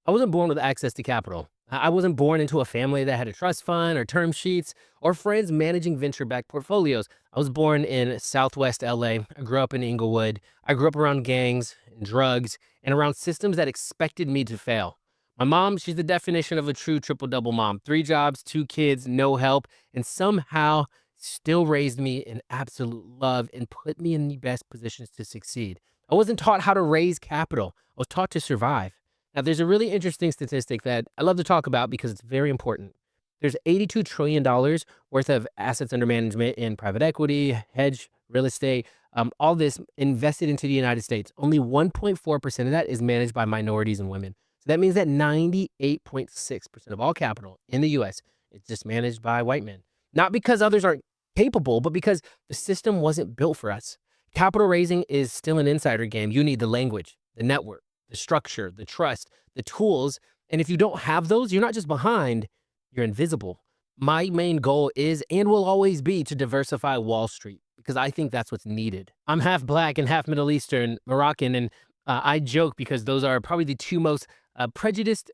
I wasn't born with access to capital. I wasn't born into a family that had a trust fund or term sheets or friends managing venture backed portfolios. I was born in Southwest LA. I grew up in Inglewood. I grew up around gangs and drugs and around systems that expected me to fail. My mom, she's the definition of a true triple double mom: three jobs, two kids, no help, and somehow still raised me in absolute love and put me in the best positions to succeed. I wasn't taught how to raise capital, I was taught to survive. Now, there's a really interesting statistic that I love to talk about because it's very important. There's $82 trillion worth of assets under management in private equity, hedge, real estate, all this invested into the United States. Only 1.4% of that is managed by minorities and women. So that means that 98.6% of all capital in the US is just managed by white men. Not because others aren't capable, but because the system wasn't built for us. Capital raising is still an insider game. You need the language, the network, the structure, the trust, the tools. And if you don't have those, you're not just behind, you're invisible. My main goal is and will always be to diversify Wall Street because I think that's what's needed. I'm half black and half Middle Eastern, Moroccan, and I joke because those are probably the two most prejudiced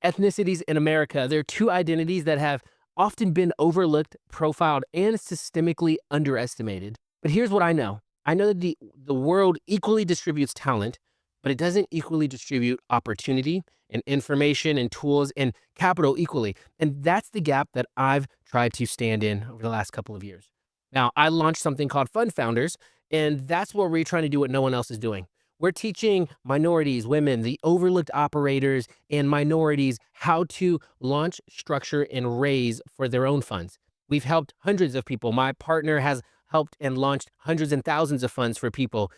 ethnicities in America. They're two identities that have often been overlooked, profiled, and systemically underestimated. But here's what I know. I know that the world equally distributes talent, but it doesn't equally distribute opportunity and information and tools and capital equally. And that's the gap that I've tried to stand in over the last couple of years. Now, I launched something called Fund Founders, and that's where we're trying to do what no one else is doing. We're teaching minorities, women, the overlooked operators, and minorities how to launch, structure, and raise for their own funds. We've helped hundreds of people. My partner has helped and launched hundreds and thousands of funds for people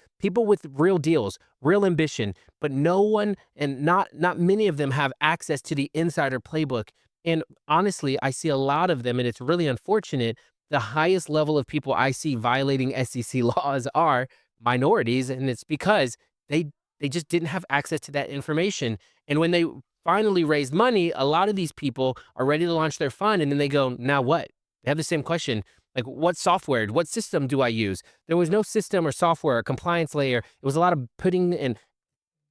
with real deals, real ambition, but no one and not many of them have access to the insider playbook. And honestly, I see a lot of them, and it's really unfortunate. The highest level of people I see violating SEC laws are minorities, and it's because they they just didn't have access to that information. And when they finally raised money, a lot of these people are ready to launch their fund, and then they go, "Now what?" They have the same question, like, "What software? What system do I use?" There was no system or software or compliance layer. It was a lot of putting and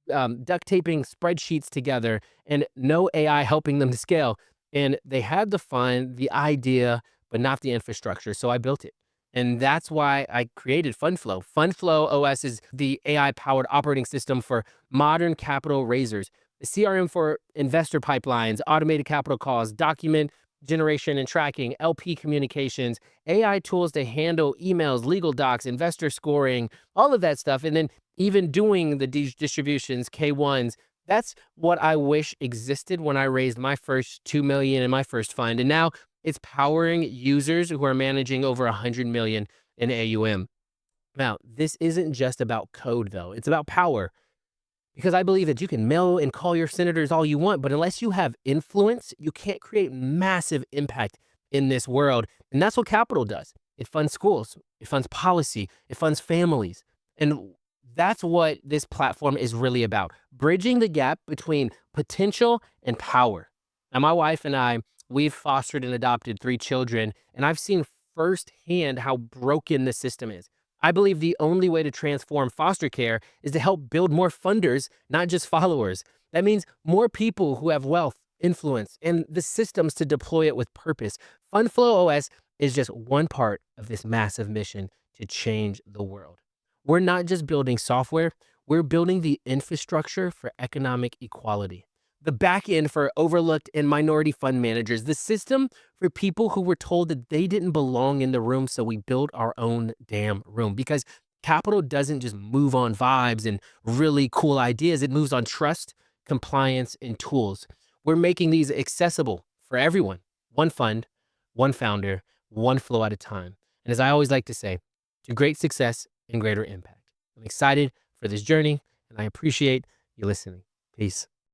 duct taping spreadsheets together, and no AI helping them to scale. And they had the fund, the idea, but not the infrastructure. So I built it. And that's why I created FundFlow. FundFlow OS is the AI powered operating system for modern capital raisers, the CRM for investor pipelines, automated capital calls, document generation and tracking, LP communications, AI tools to handle emails, legal docs, investor scoring, all of that stuff. And then even doing the distributions, K1s. That's what I wish existed when I raised my first 2 million in my first fund. And now it's powering users who are managing over 100 million in AUM. Now, this isn't just about code though. It's about power because I believe that you can mail and call your senators all you want, but unless you have influence, you can't create massive impact in this world. And that's what capital does. It funds schools, it funds policy, it funds families. And that's what this platform is really about: bridging the gap between potential and power. Now, my wife and I, we've fostered and adopted three children, and I've seen firsthand how broken the system is. I believe the only way to transform foster care is to help build more funders, not just followers. That means more people who have wealth, influence, and the systems to deploy it with purpose. FundFlow OS is just one part of this massive mission to change the world. We're not just building software, we're building the infrastructure for economic equality, the back end for overlooked and minority fund managers, the system for people who were told that they didn't belong in the room. So we built our own damn room because capital doesn't just move on vibes and really cool ideas, it moves on trust, compliance, and tools. We're making these accessible for everyone: one fund, one founder, one flow at a time. And as I always like to say, to great success and greater impact. I'm excited for this journey, and I appreciate you listening. Peace.